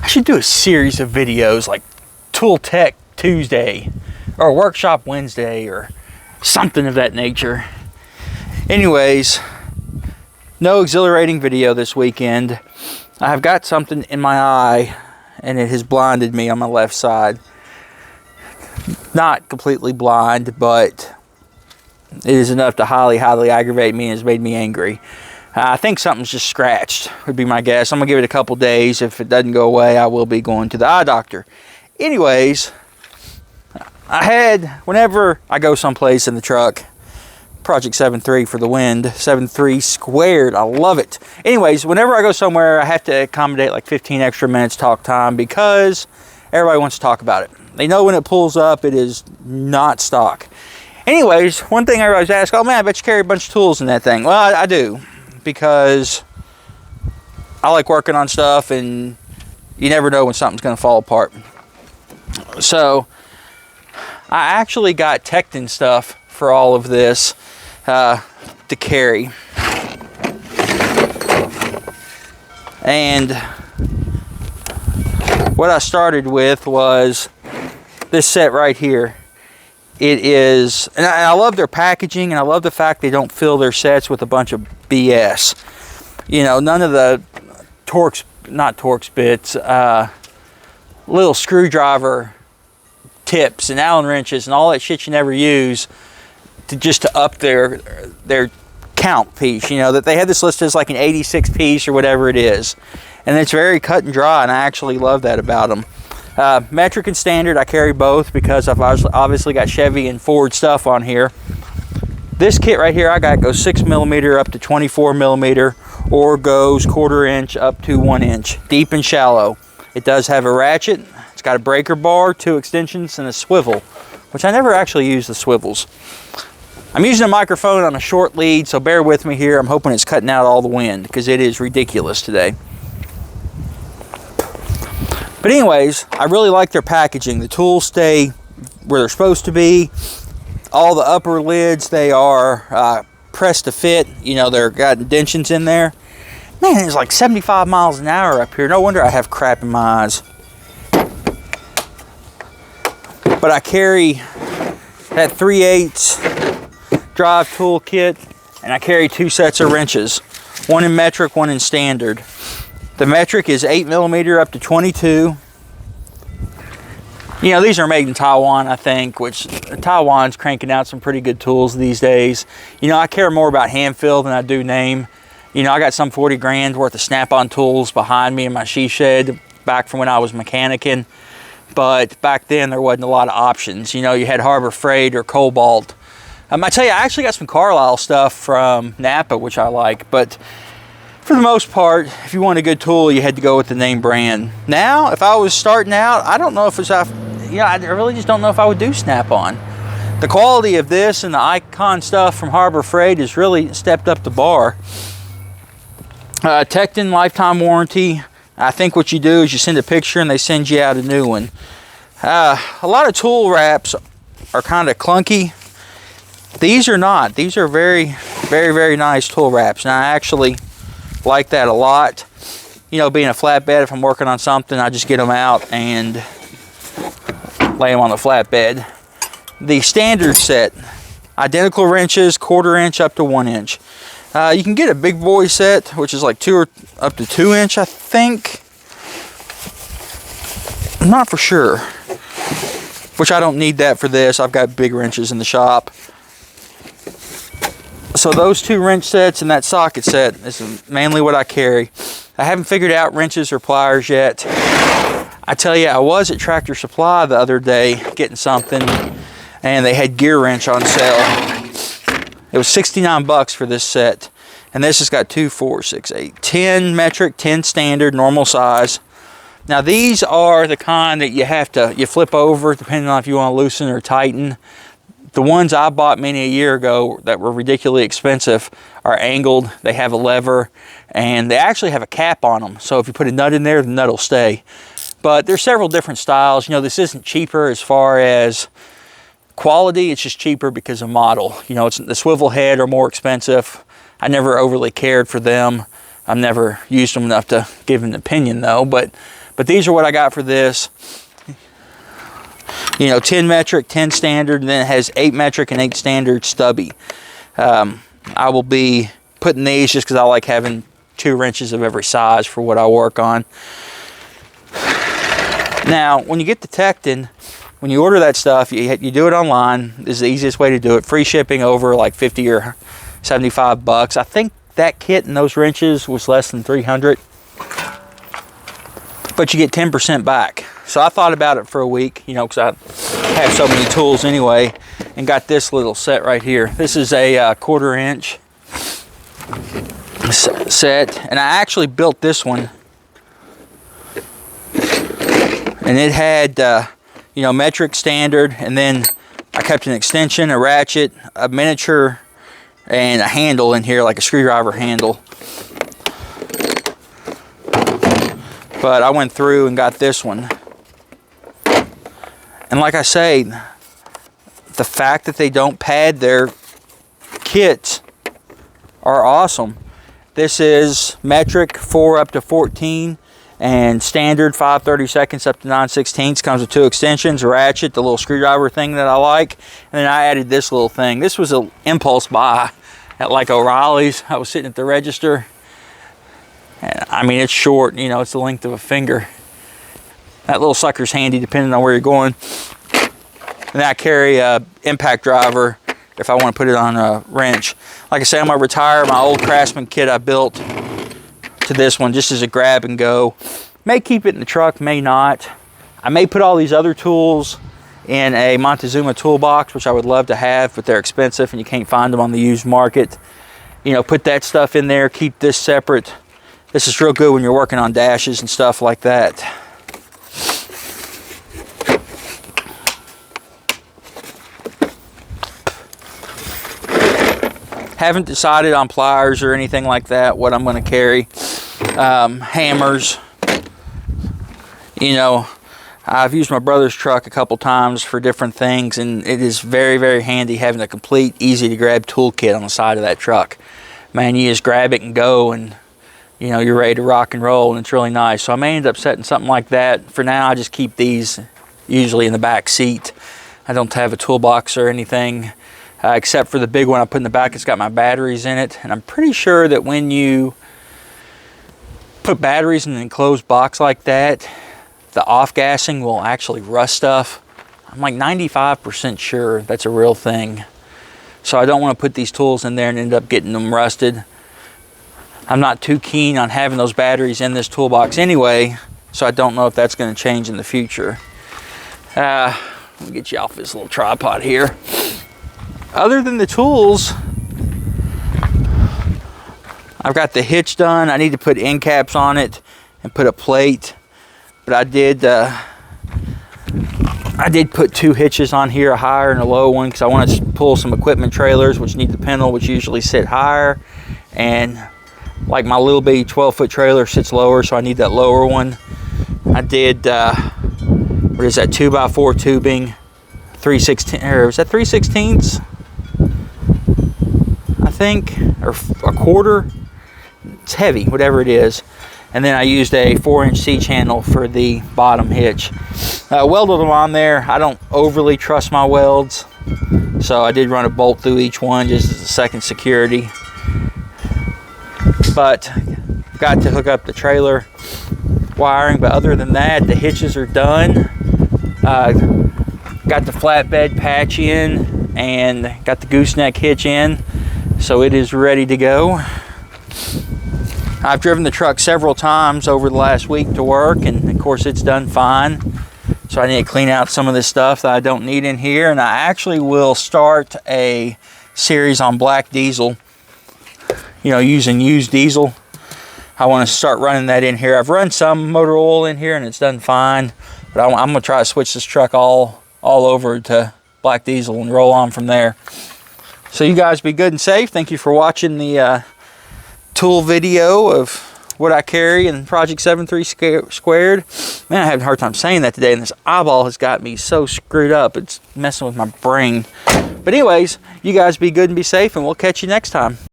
I should do a series of videos like Tool Tech Tuesday or Workshop Wednesday or something of that nature. Anyways, no exhilarating video this weekend. I've got something in my eye and it has blinded me on my left side. Not completely blind, but it is enough to highly aggravate me and has made me angry. I think something's just scratched, would be my guess. I'm going to give it a couple days. If it doesn't go away, I will be going to the eye doctor. Anyways, whenever I go someplace in the truck, Project 7.3 for the wind, 7.3 squared, I love it. Anyways, whenever I go somewhere, I have to accommodate like 15 extra minutes talk time because everybody wants to talk about it. They know when it pulls up, it is not stock. Anyways, one thing everybody's asked, oh man, I bet you carry a bunch of tools in that thing. Well, I do, because I like working on stuff and you never know when something's going to fall apart. So I actually got Tekton stuff for all of this to carry. And what I started with was this set right here. It is, and I love their packaging, and I love the fact they don't fill their sets with a bunch of BS. You know, none of the not Torx bits, little screwdriver tips and Allen wrenches and all that shit you never use to up their count piece. You know, that they had this listed as like an 86 piece or whatever it is. And it's very cut and dry, and I actually love that about them. Metric and standard, I carry both because I've obviously got Chevy and Ford stuff on here. This kit right here I got goes 6mm up to 24mm, or goes 1/4 inch up to 1 inch, deep and shallow. It does have a ratchet. It's got a breaker bar, 2 extensions, and a swivel, which I never actually use the swivels. I'm using a microphone on a short lead, so bear with me here. I'm hoping it's cutting out all the wind because it is ridiculous today. But anyways, I really like their packaging. The tools stay where they're supposed to be. All the upper lids, they are pressed to fit. You know, they're got indentions in there. Man, it's like 75 miles an hour up here. No wonder I have crap in my eyes. But I carry that 3/8 drive tool kit, and I carry 2 sets of wrenches. One in metric, one in standard. The metric is 8mm up to 22. You know, these are made in Taiwan, I think, which Taiwan's cranking out some pretty good tools these days. You know, I care more about hand feel than I do name. You know, I got some 40 grand worth of Snap-on tools behind me in my she shed back from when I was mechanicking. But back then, there wasn't a lot of options. You know, you had Harbor Freight or Cobalt. I tell you, I actually got some Carlisle stuff from Napa, which I like. But for the most part, if you want a good tool, you had to go with the name brand. Now, if I was starting out, I don't know if it's, you know, I really just don't know if I would do Snap-on. The quality of this and the Icon stuff from Harbor Freight has really stepped up the bar. Tekton lifetime warranty. I think what you do is you send a picture and they send you out a new one. A lot of tool wraps are kind of clunky. These are not. These are very, very nice tool wraps. And I actually like that a lot. You know, being a flatbed, if I'm working on something, I just get them out and lay them on the flatbed. The standard set, identical wrenches, 1/4 inch up to 1 inch. You can get a big boy set, which is like 2 or up to 2 inch, I think. I'm not for sure. Which I don't need that for this. I've got big wrenches in the shop. So those 2 wrench sets and that socket set is mainly what I carry. I haven't figured out wrenches or pliers yet. I tell you, I was at Tractor Supply the other day getting something, and they had gear wrench on sale. It was 69 bucks for this set. And this has got 2, 4, 6, 8, 10 metric, 10 standard, normal size. Now these are the kind that you flip over depending on if you want to loosen or tighten. The ones I bought many a year ago that were ridiculously expensive are angled. They have a lever and they actually have a cap on them. So if you put a nut in there, the nut will stay. But there's several different styles. You know, this isn't cheaper as far as quality, it's just cheaper because of model. You know, the swivel head are more expensive. I never overly cared for them. I've never used them enough to give an opinion though, but But these are what I got for this. You know, 10 metric, 10 standard, and then it has 8 metric and 8 standard stubby. I will be putting these just because I like having 2 wrenches of every size for what I work on. Now, when you get the Tekton, when you order that stuff, you do it online. This is the easiest way to do it. Free shipping over like 50 or 75 bucks. I think that kit and those wrenches was less than 300. But you get 10% back. So I thought about it for a week, you know, because I have so many tools anyway, and got this little set right here. This is a 1/4 inch set, and I actually built this one. And it had, you know, metric, standard, and then I kept an extension, a ratchet, a miniature, and a handle in here, like a screwdriver handle. But I went through and got this one. And like I say, the fact that they don't pad their kits are awesome. This is metric 4 up to 14. And standard 5/32 up to 9/16. Comes with 2 extensions, a ratchet, the little screwdriver thing that I like, and then I added this little thing. This was an impulse buy at like O'Reilly's. I was sitting at the register, and I mean, it's short, you know, it's the length of a finger. That little sucker's handy depending on where you're going. And then I carry a impact driver if I want to put it on a wrench. Like I say, I'm gonna retire my old Craftsman kit I built to this one just as a grab and go. May keep it in the truck, may not. I may put all these other tools in a Montezuma toolbox, which I would love to have, but they're expensive and you can't find them on the used market. You know, put that stuff in there, keep this separate. This is real good when you're working on dashes and stuff like that. Haven't decided on pliers or anything like that, what I'm going to carry. Hammers. You know, I've used my brother's truck a couple times for different things, and it is very, very handy having a complete, easy to grab toolkit on the side of that truck. Man, you just grab it and go, and you know, you're ready to rock and roll, and it's really nice. So I may end up setting something like that. For now, I just keep these usually in the back seat. I don't have a toolbox or anything. Except for the big one I put in the back. It's got my batteries in it, and I'm pretty sure that when you put batteries in an enclosed box like that, the off-gassing will actually rust stuff. I'm like 95% sure that's a real thing. So I don't want to put these tools in there and end up getting them rusted. I'm not too keen on having those batteries in this toolbox anyway, so I don't know if that's going to change in the future. Let me get you off this little tripod here. Other than the tools, I've got the hitch done. I need to put end caps on it and put a plate. But I did put 2 hitches on here, a higher and a low one, because I want to pull some equipment trailers, which need the pintle, which usually sit higher. And like my little bitty 12-foot trailer sits lower, so I need that lower one. I did, what is that, 2x4 tubing, 3/16, or was that 3/16? I think, or a quarter. It's heavy, whatever it is. And then I used a 4-inch C-channel for the bottom hitch. Welded them on there. I don't overly trust my welds, so I did run a bolt through each one just as a second security. But got to hook up the trailer wiring. But other than that, the hitches are done. Got the flatbed patch in and got the gooseneck hitch in, so it is ready to go. I've driven the truck several times over the last week to work, and of course it's done fine. So I need to clean out some of this stuff that I don't need in here, and I actually will start a series on black diesel, you know, using used diesel. I want to start running that in here. I've run some motor oil in here and it's done fine, but I'm going to try to switch this truck all over to black diesel and roll on from there. So you guys be good and safe. Thank you for watching the tool video of what I carry in Project 73 Squared. Man, I have a hard time saying that today, and this eyeball has got me so screwed up. It's messing with my brain. But anyways, you guys be good and be safe, and we'll catch you next time.